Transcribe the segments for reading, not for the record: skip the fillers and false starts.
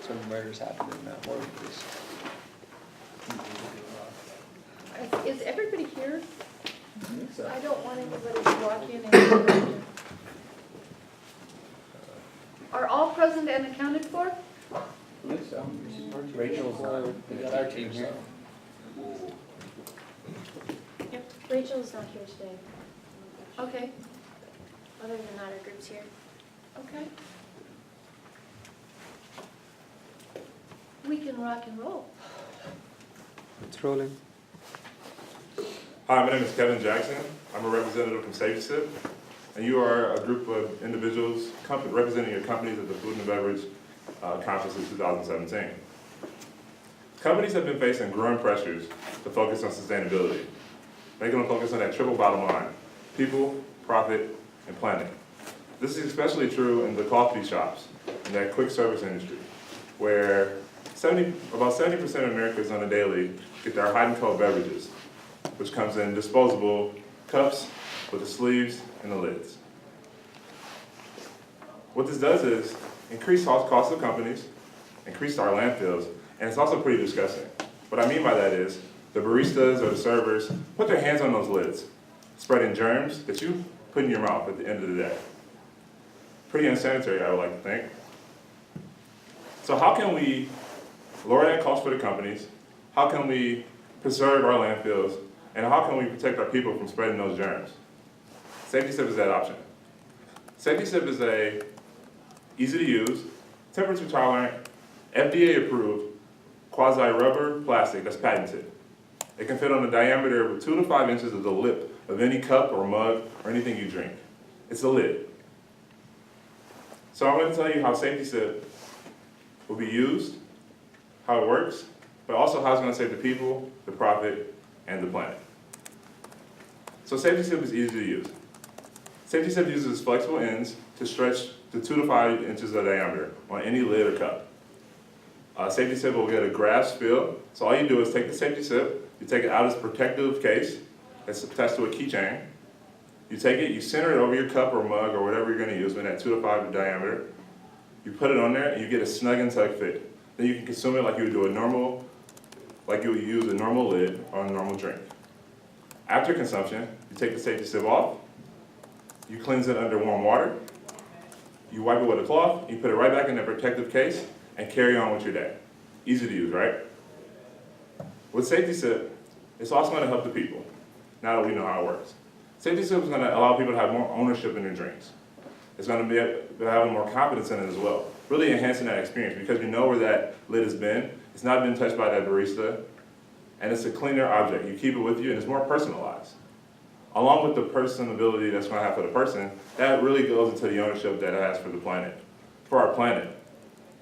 some murders happened in Mount Morris. Is everybody here? So, I don't want anybody to walk in and. Are all present and accounted for? I think so. Rachel's got our team here. Rachel's not here today. Okay, Other than that, our group's here. okay. We can rock and roll. It's rolling. Hi, my name is Kevin Jackson. I'm a representative from SafetySip, and you are a group of individuals representing your companies at the Food and Beverage Conference in 2017. Companies have been facing growing pressures to focus on sustainability, making them focus on that triple bottom line: people, profit, and planet. This is especially true in the coffee shops and that quick service industry, where about 70% of Americans on a daily get their hot and cold beverages, which comes in disposable cups with the sleeves and the lids. What this does is increase costs of companies, increase our landfills, and it's also pretty disgusting. What I mean by that is the baristas or the servers put their hands on those lids, spreading germs that you put in your mouth at the end of the day. Pretty unsanitary, I would like to think. So how can we lower that cost for the companies? How can we preserve our landfills? And how can we protect our people from spreading those germs? SafetySip is that option. SafetySip is a easy to use, temperature tolerant, FDA approved, quasi-rubber plastic that's patented. It can fit on a diameter of 2 to 5 inches of the lip of any cup or mug or anything you drink. It's a lid. So I'm going to tell you how SafetySip will be used, how it works, but also how it's going to save the people, the profit, and the planet. So SafetySip is easy to use. SafetySip uses flexible ends to stretch to 2 to 5 inches of diameter on any lid or cup. SafetySip will get a grass fill. So all you do is take the SafetySip, you take it out of its protective case that's attached to a keychain. You take it, you center it over your cup or mug or whatever you're going to use in that 2 to 5 diameter. You put it on there and you get a snug and tight fit. Then you can consume it like you would use a normal lid on a normal drink. After consumption, you take the SafetySip off, you cleanse it under warm water, you wipe it with a cloth, you put it right back in the protective case, and carry on with your day. Easy to use, right? With SafetySip, it's also going to help the people, now that we know how it works. SafetySip is going to allow people to have more ownership in their drinks. It's going to be having more confidence in it as well, really enhancing that experience because you know where that lid has been. It's not been touched by that barista, and it's a cleaner object. You keep it with you, and it's more personalized. Along with the personability that's going to have for the person, that really goes into the ownership that it has for the planet, for our planet.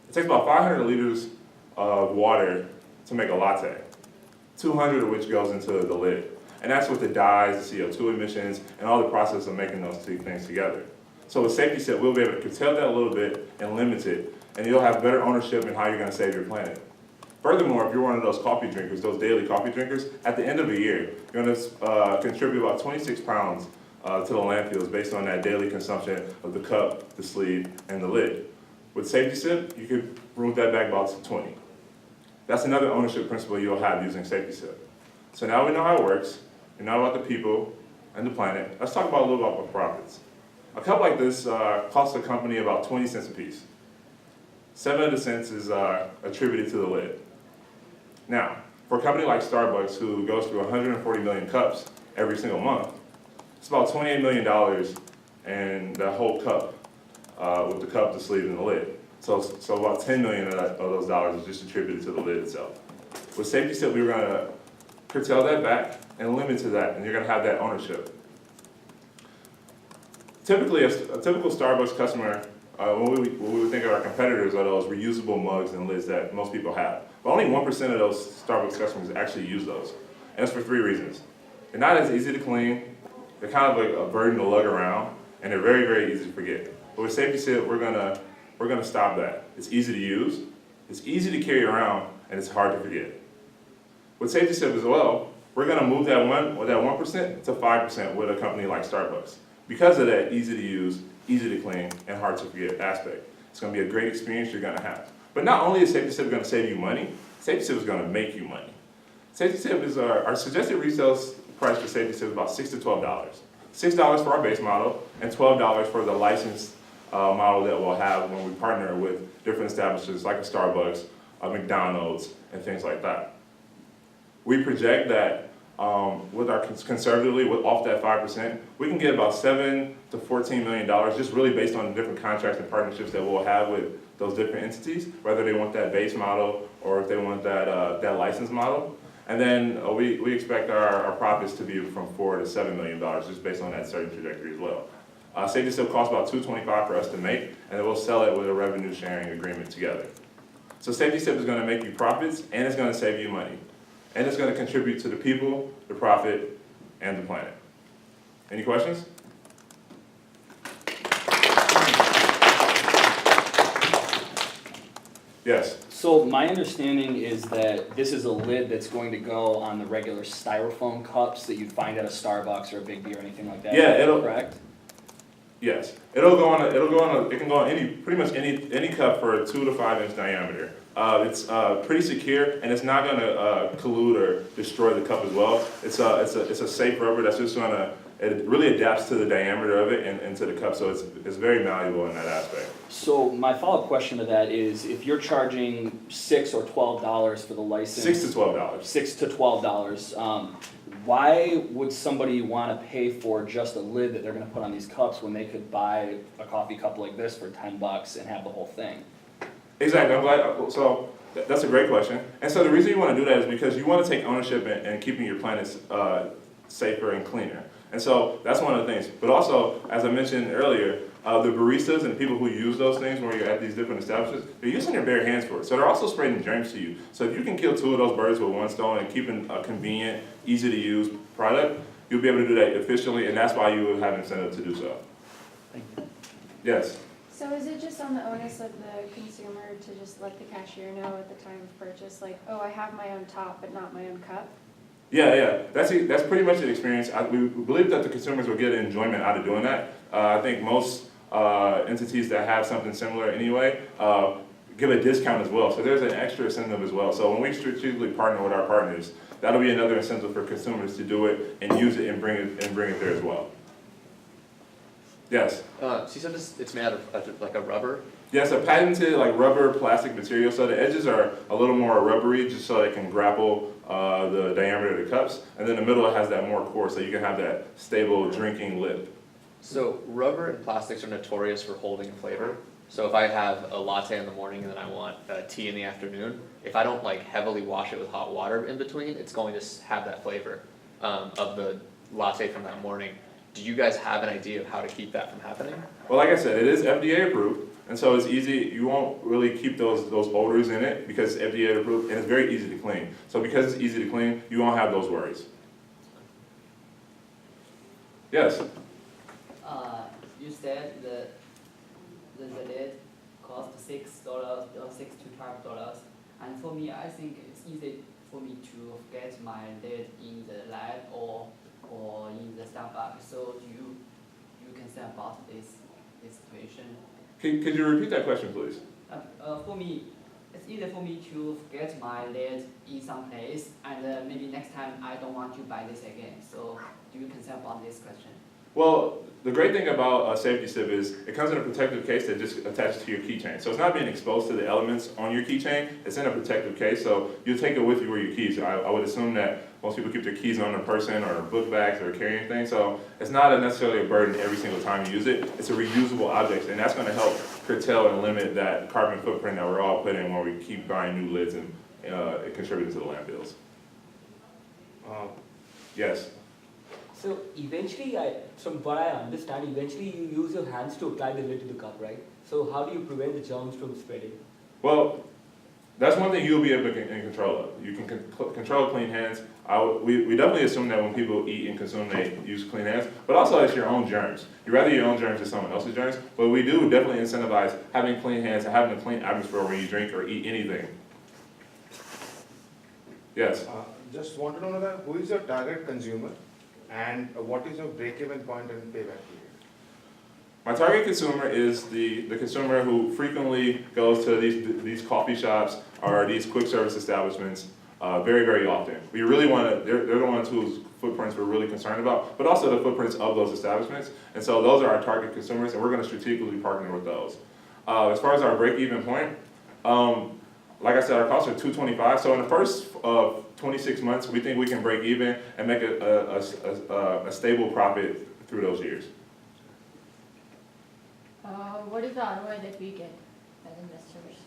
It takes about 500 liters of water to make a latte, 200 of which goes into the lid. And that's with the dyes, the CO2 emissions, and all the process of making those two things together. So with SafetySip, we'll be able to curtail that a little bit and limit it, and you'll have better ownership in how you're going to save your planet. Furthermore, if you're one of those coffee drinkers, those daily coffee drinkers, at the end of the year, you're going to contribute about 26 pounds to the landfills based on that daily consumption of the cup, the sleeve, and the lid. With SafetySip, you could move that back about to 20. That's another ownership principle you'll have using SafetySip. So now we know how it works, we know about the people and the planet. Let's talk about a little about the profits. A cup like this costs a company about 20 cents a piece. 7 of the cents is attributed to the lid. Now, for a company like Starbucks, who goes through 140 million cups every single month, it's about $28 million in the whole cup, with the cup, the sleeve, and the lid. So about 10 million of those dollars is just attributed to the lid itself. With SafetySip, we were going to curtail that back and limit to that, and you're going to have that ownership. Typically, a typical Starbucks customer, when we would think of our competitors, are those reusable mugs and lids that most people have. But only 1% of those Starbucks customers actually use those. And that's for 3 reasons. They're not as easy to clean, they're kind of like a burden to lug around, and they're very, very easy to forget. But with SafetySip, we're gonna stop that. It's easy to use, it's easy to carry around, and it's hard to forget. With SafetySip as well, we're gonna move that 1% to 5% with a company like Starbucks. Because of that easy to use, easy to clean, and hard to forget aspect. It's gonna be a great experience you're gonna have. But not only is Safety Sip gonna save you money, Safety Sip is gonna make you money. Safety Sip is our suggested retail price for Safety Sip is about $6 to $12. $6 for our base model and $12 for the licensed model that we'll have when we partner with different establishments like a Starbucks, a McDonald's, and things like that. We project that with our conservatively, off that 5%, we can get about $7 to $14 million, just really based on the different contracts and partnerships that we'll have with those different entities, whether they want that base model or if they want that license model. And then we expect our profits to be from $4 to $7 million, just based on that certain trajectory as well. Safety Sip costs about $225 for us to make, and then we'll sell it with a revenue sharing agreement together. So Safety Sip is gonna make you profits, and it's gonna save you money. And it's gonna contribute to the people, the profit, and the planet. Any questions? Yes. So my understanding is that this is a lid that's going to go on the regular styrofoam cups that you'd find at a Starbucks or a Big B or anything like that. Yeah, Is that correct? Yes, it can go on pretty much any cup for a 2 to 5 inch diameter. It's pretty secure, and it's not gonna collude or destroy the cup as well. It's a safe rubber that's just it really adapts to the diameter of it and to the cup, so it's very malleable in that aspect. So my follow-up question to that is, if you're charging $6 or $12 for the license. $6 to $12. $6 to $12. Why would somebody want to pay for just a lid that they're going to put on these cups when they could buy a coffee cup like this for $10 and have the whole thing? Exactly. I'm glad. So that's a great question. And so the reason you want to do that is because you want to take ownership in keeping your planet safer and cleaner. And so that's one of the things. But also, as I mentioned earlier, the baristas and people who use those things when you're at these different establishments, they're using their bare hands for it. So they're also spreading germs to you. So if you can kill 2 of those birds with one stone and keeping a convenient, easy to use product, you'll be able to do that efficiently, and that's why you would have incentive to do so. Thank you. Yes. So is it just on the onus of the consumer to just let the cashier know at the time of purchase, like, oh, I have my own top but not my own cup? Yeah. That's pretty much the experience. We believe that the consumers will get enjoyment out of doing that. I think most entities that have something similar anyway give a discount as well. So there's an extra incentive as well. So when we strategically partner with our partners, that'll be another incentive for consumers to do it and use it and bring it there as well. Yes. So you said it's made out of like a rubber? Yes, a patented like rubber plastic material. So the edges are a little more rubbery, just so they can grapple the diameter of the cups, and then the middle has that more core, so you can have that stable drinking lip. So rubber and plastics are notorious for holding flavor. So if I have a latte in the morning and then I want tea in the afternoon, if I don't like heavily wash it with hot water in between, it's going to have that flavor of the latte from that morning. Do you guys have an idea of how to keep that from happening? Well, like I said, it is FDA approved, and so it's easy. You won't really keep those odors in it because it's FDA approved, and it's very easy to clean. So because it's easy to clean, you won't have those worries. Yes. You said the lid cost $6 or $6 to $12, and for me, I think it's easy for me to get my lid in the lab or in the Starbucks. So do you concern about this situation? Could you repeat that question, please? For me, it's easy for me to get my lid in some place, and maybe next time I don't want to buy this again. So do you concern about this question? Well, the great thing about a Safety Sip is it comes in a protective case that just attaches to your keychain. So it's not being exposed to the elements on your keychain, it's in a protective case, so you'll take it with you where your keys. I would assume that most people keep their keys on their person or book bags or carrying things, so it's not necessarily a burden every single time you use it. It's a reusable object, and that's going to help curtail and limit that carbon footprint that we're all putting when we keep buying new lids and contributing to the landfills. Yes. So eventually, from what I understand, eventually you use your hands to apply the lid to the cup, right? So how do you prevent the germs from spreading? Well, that's one thing you'll be able to in control of. You can control clean hands. We definitely assume that when people eat and consume, they use clean hands, but also it's your own germs. You rather your own germs than someone else's germs, but we do definitely incentivize having clean hands and having a clean atmosphere when you drink or eat anything. Yes? Just wanted to know that who is your target consumer and what is your break-even point and payback period? My target consumer is the consumer who frequently goes to these coffee shops or these quick service establishments very, very often. We really want to, they're the ones whose footprints we're really concerned about, but also the footprints of those establishments. And so those are our target consumers, and we're going to strategically partner with those. As far as our break-even point, like I said, our costs are $225. So in the first 26 months, we think we can break even and make a stable profit through those years. What is the ROI that we get as investors?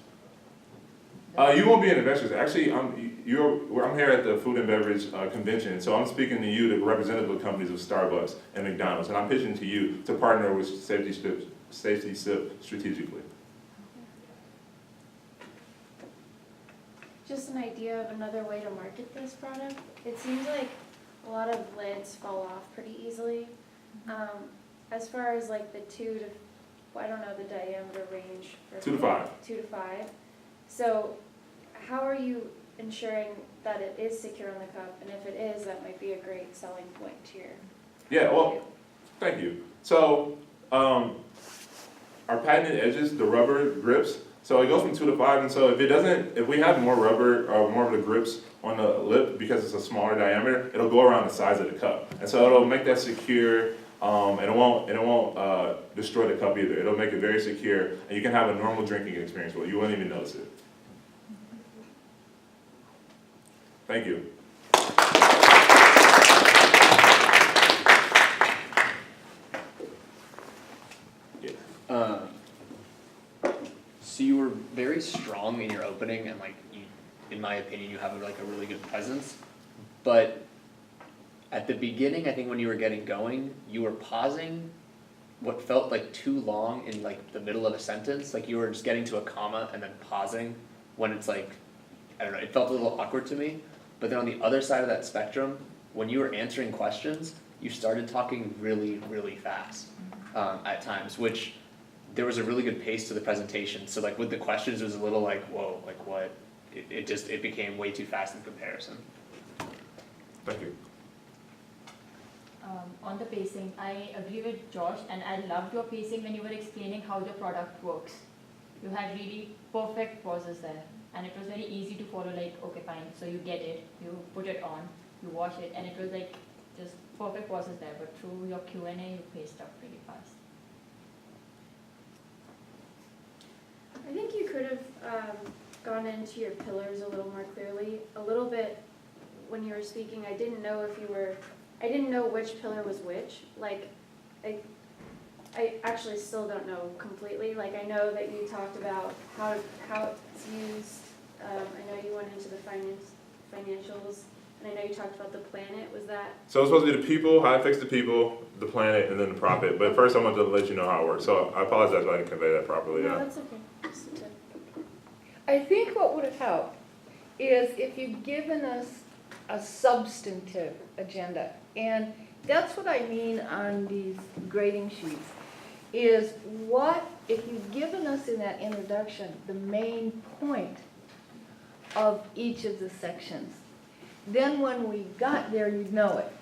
You won't be an investor. Actually, I'm here at the Food and Beverage Convention, so I'm speaking to you, the representative companies of Starbucks and McDonald's, and I'm pitching to you to partner with Safety Sip strategically. Just an idea of another way to market this product. It seems like a lot of lids fall off pretty easily. As far as like the 2 to, I don't know the diameter range. For 2 to 5. 2 to 5. So how are you ensuring that it is secure on the cup? And if it is, that might be a great selling point to your. Yeah, well, thank you. So, our patented edges, the rubber grips, so it goes from 2 to 5, and so if we have more rubber or more of the grips on the lip because it's a smaller diameter, it'll go around the size of the cup. And so it'll make that secure, and it won't destroy the cup either. It'll make it very secure, and you can have a normal drinking experience with it. You won't even notice it. Thank you. So you were very strong in your opening, and like you, in my opinion, you have like a really good presence. But at the beginning, I think when you were getting going, you were pausing what felt like too long in like the middle of a sentence. Like you were just getting to a comma and then pausing when it's like, I don't know, it felt a little awkward to me. But then on the other side of that spectrum, when you were answering questions, you started talking really, really fast at times, which there was a really good pace to the presentation. So like with the questions, it was a little like, whoa, like what? It became way too fast in comparison. Thank you. On the pacing, I agree with Josh, and I loved your pacing when you were explaining how the product works. You had really perfect pauses there, and it was very easy to follow, like, okay, fine, so you get it, you put it on, you wash it, and it was like just perfect pauses there, but through your Q&A, you paced up pretty fast. I think you could have gone into your pillars a little more clearly. A little bit when you were speaking, I didn't know which pillar was which. Like, I actually still don't know completely. Like, I know that you talked about how it's used. I know you went into the financials, and I know you talked about the planet. Was that? So it's supposed to be the people, how I fix the people, the planet, and then the profit. But first I want to let you know how it works. So I apologize if I didn't convey that properly. No, Yeah. that's okay. Just a tip. I think what would have helped is if you'd given us a substantive agenda. And that's what I mean on these grading sheets, is what, if you've given us in that introduction the main point of each of the sections, then when we got there, you'd know it.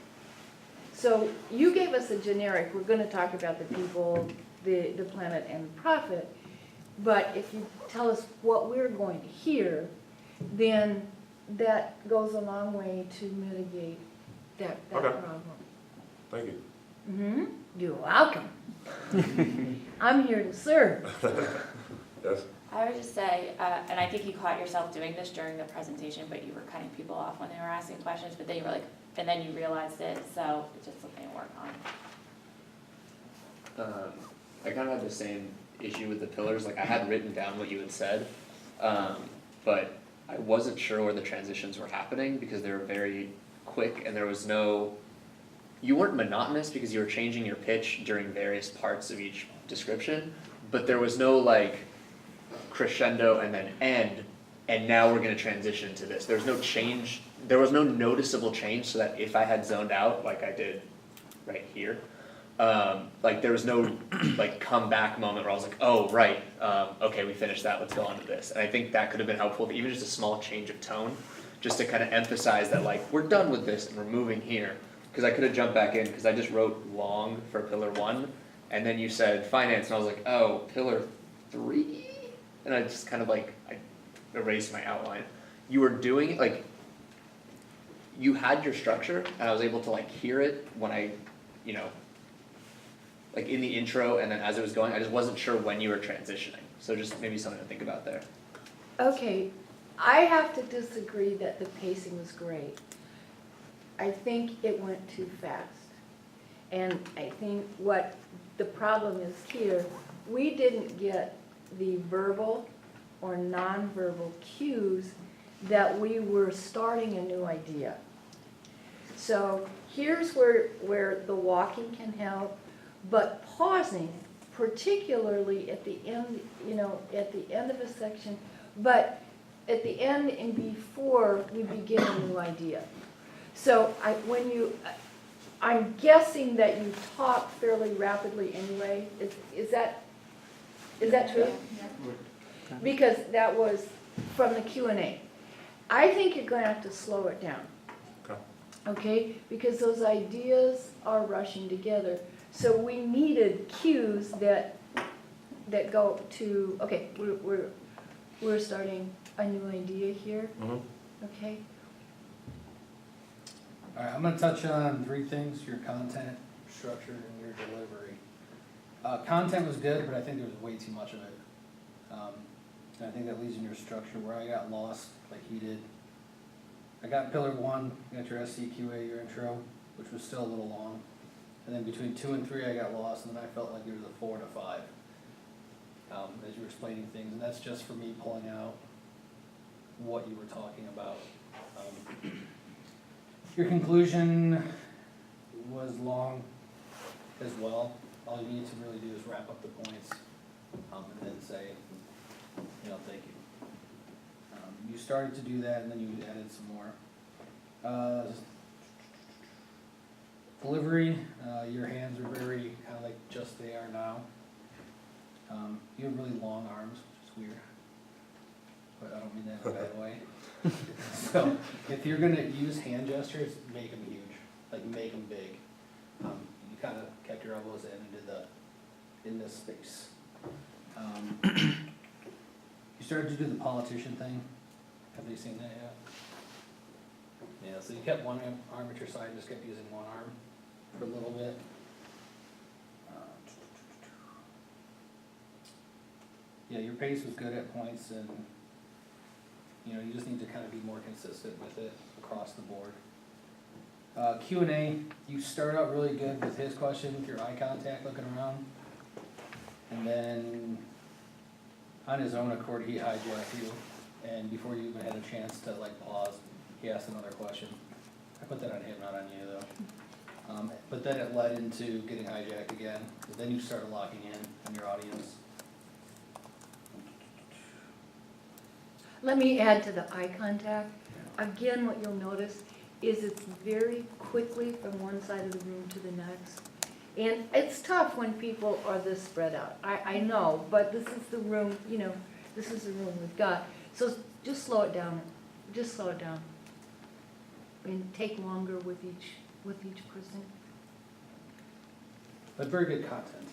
So you gave us a generic, we're going to talk about the people, the planet, and the profit. But if you tell us what we're going to hear, then that goes a long way to mitigate that Okay. problem. Thank you. Mm-hmm. You're welcome. I'm here to serve. Yes. I would just say, and I think you caught yourself doing this during the presentation, but you were cutting people off when they were asking questions, but then you were like, and then you realized it, so it's just something to work on. I kind of had the same issue with the pillars. Like I had written down what you had said, but I wasn't sure where the transitions were happening because they were very quick and there was no, you weren't monotonous because you were changing your pitch during various parts of each description, but there was no like crescendo and then end, and now we're going to transition to this. There was no change, there was no noticeable change so that if I had zoned out like I did right here, like there was no like comeback moment where I was like, oh right, okay, we finished that, let's go on to this. And I think that could have been helpful, even just a small change of tone, just to kind of emphasize that like we're done with this and we're moving here. Because I could have jumped back in because I just wrote long for pillar 1, And then you said finance, and I was like, oh, pillar 3? And I just kind of like, I erased my outline. You were doing it, like, you had your structure, and I was able to like hear it when I, you know, like in the intro, and then as it was going, I just wasn't sure when you were transitioning. So just maybe something to think about there. Okay, I have to disagree that the pacing was great. I think it went too fast. And I think what the problem is here, we didn't get the verbal or nonverbal cues that we were starting a new idea. So here's where the walking can help, but pausing, particularly at the end, you know, at the end of a section, but at the end and before we begin a new idea. So I'm guessing that you talk fairly rapidly anyway. Is that true? Yeah. Because that was from the Q&A. I think you're going to have to slow it down. Okay. Okay? Because those ideas are rushing together. So we needed cues that go to, okay, we're starting a new idea here. Mhm. Okay? All right, I'm gonna touch on 3 things: your content, structure, and your delivery. Content was good, but I think there was way too much of it. And I think that leads in your structure where I got lost, like he did. I got pillar 1, you got your SCQA, your intro, which was still a little long. And then between 2 and 3, I got lost, and then I felt like there was a 4 and a 5 as you were explaining things. And that's just for me pulling out what you were talking about. Your conclusion was long as well. All you need to really do is wrap up the points and then say, you know, thank you. You started to do that, and then you added some more. Delivery, your hands are very kind of like just they are now. You have really long arms, which is weird, but I don't mean that in a bad way. So if you're gonna use hand gestures, make them huge, like make them big. You kind of kept your elbows in this space. You started to do the politician thing. Have they seen that yet? Yeah, so you kept one arm at your side and just kept using one arm for a little bit. Yeah, your pace was good at points, and you know, you just need to kind of be more consistent with it across the board. Q&A, you start out really good with his question, with your eye contact, looking around. And then, on his own accord, he hijacked you. And before you even had a chance to like pause, he asked another question. I put that on him, not on you though. But then it led into getting hijacked again. But then you started locking in your audience. Let me add to the eye contact. Again, what you'll notice is it's very quickly from one side of the room to the next. And it's tough when people are this spread out. I know, but this is the room, you know, this is the room we've got. So just slow it down. Just slow it down. And take longer with each person. But very good content.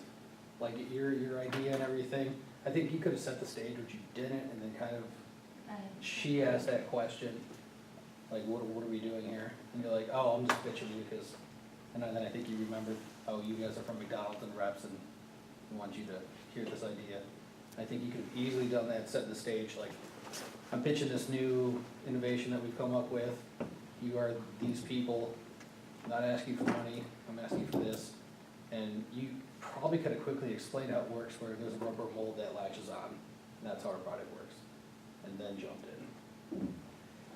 Like your idea and everything. I think you could have set the stage, which you didn't, and then kind of she asked that question, like, what are we doing here? And you're like, oh, I'm just bitching you because, and then I think you remembered, oh, you guys are from McDonald's and reps and we want you to hear this idea. I think you could have easily done that, set the stage, like, I'm pitching this new innovation that we've come up with. You are these people, I'm not asking for money, I'm asking for this. And you probably could have quickly explained how it works, where there's a rubber mold that latches on, and that's how our product works, and then jumped in.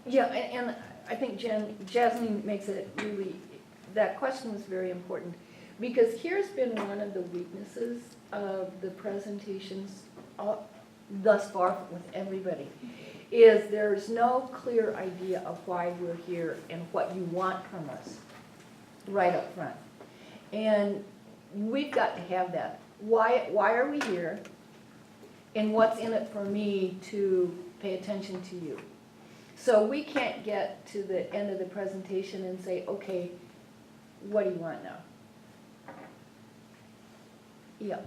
Yeah, and I think Jasmine makes it really, that question was very important. Because here's been one of the weaknesses of the presentations thus far with everybody, is there's no clear idea of why we're here and what you want from us right up front. And we've got to have that. Why are we here? And what's in it for me to pay attention to you? So we can't get to the end of the presentation and say, okay, what do you want now? Yeah.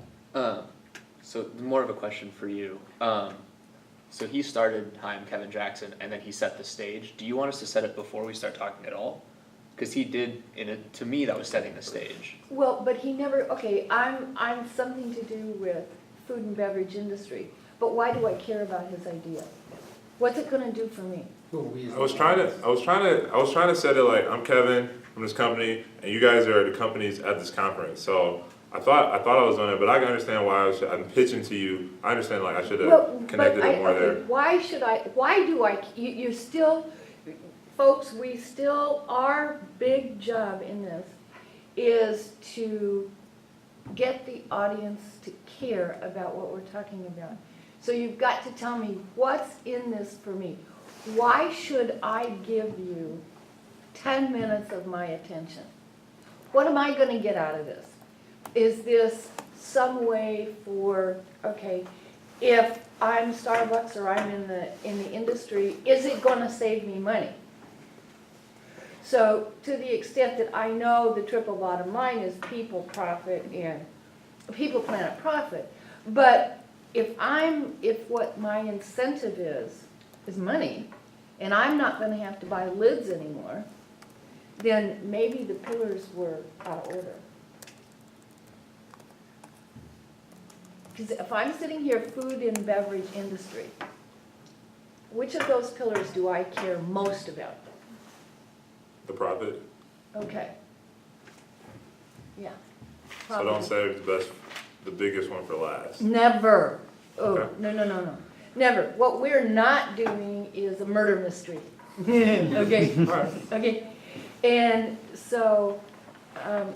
So more of a question for you. So he started, hi, I'm Kevin Jackson, and then he set the stage. Do you want us to set it before we start talking at all? Because he did, to me, that was setting the stage. Well, but he never, okay, I'm something to do with food and beverage industry, but why do I care about his idea? What's it gonna do for me? Who are we as I was the trying audience? to set it like, I'm Kevin from this company, and you guys are the companies at this conference. So I thought I was doing it, but I can understand why I'm pitching to you. I understand like I should Well, have connected but it more there. why do I, you're still, folks, we still, our big job in this is to get the audience to care about what we're talking about. So you've got to tell me what's in this for me. Why should I give you 10 minutes of my attention? What am I gonna get out of this? Is this some way for, okay, if I'm Starbucks or I'm in the industry, is it gonna save me money? So to the extent that I know the triple bottom line is people, profit, and people, planet, profit, but if what my incentive is money, and I'm not gonna have to buy lids anymore, then maybe the pillars were out of order. Because if I'm sitting here, food and beverage industry, which of those pillars do I care most about? The profit. Okay. Yeah. So don't save the biggest one for last. Never. Oh, Okay. no. Never. What we're not doing is a murder mystery. Okay? Alright. Okay. And so,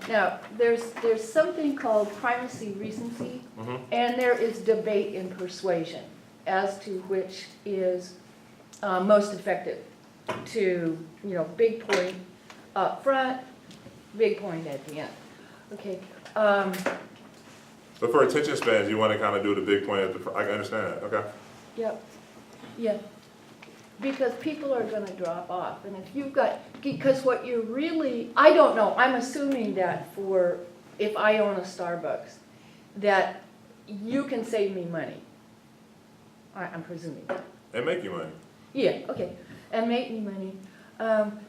now, there's something called primacy recency, Mhm. and there is debate in persuasion as to which is most effective to, big point up front, big point at the end. Okay. But for attention spans, you want to kind of do the big point at the, I can understand that, okay? Yep, yeah. Because people are gonna drop off, and if you've got, because what you're really, I don't know, I'm assuming that if I own a Starbucks, that you can save me money. I'm presuming. And make you money. Yeah, okay, and make me money.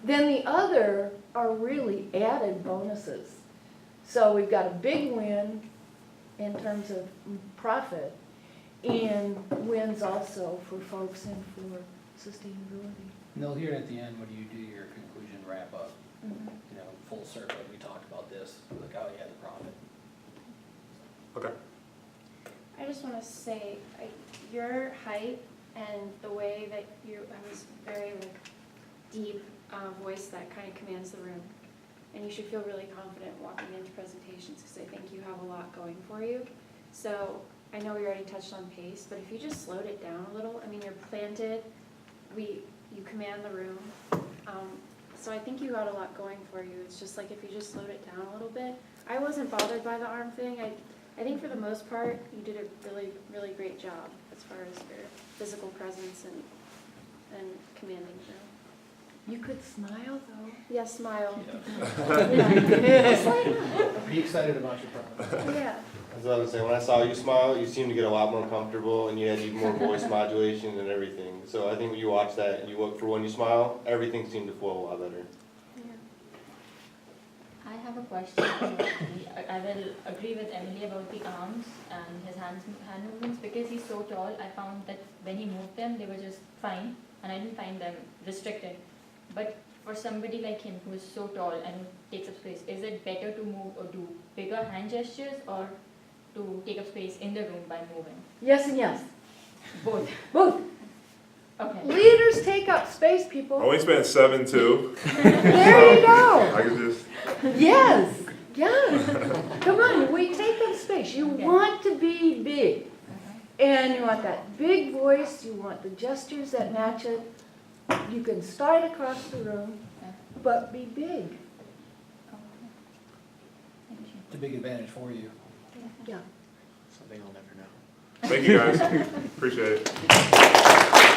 Then the other are really added bonuses. So we've got a big win in terms of profit, and wins also for folks and for sustainability. And they'll hear it at the end when you do your conclusion wrap up, Mhm. full circle, we talked about this, like, oh yeah, the profit. Okay. I just want to say, your height and the way that you have this very deep voice that kind of commands the room. And you should feel really confident walking into presentations because I think you have a lot going for you. So I know we already touched on pace, but if you just slowed it down a little, I mean, you're planted, you command the room. So I think you got a lot going for you. It's just like if you just slowed it down a little bit. I wasn't bothered by the arm thing. I think for the most part, you did a really, really great job as far as your physical presence and commanding the room. You could smile though. Yeah, smile. Are you excited about your profit? Yeah. That's what I was saying, when I saw you smile, you seemed to get a lot more comfortable and you had even more voice modulation and everything. So I think when you watch that and you look for when you smile, everything seemed to flow a lot better. I have a question. I will agree with Emily about the arms and his hand movements because he's so tall. I found that when he moved them, they were just fine, and I didn't find them restricted. But for somebody like him who is so tall and who takes up space, is it better to move or do bigger hand gestures or to take up space in the room by moving? Yes and yes. Both. Both. Okay. Leaders take up space, people. I only spent 7'2". There you go. I can just, Yes, yes. Come on, we take up space. You want to be big. And you want that big voice, you want the gestures that match it. You can start across the room, but be big. It's a big advantage for you. Yeah. Something I'll never know. thank you guys, appreciate it.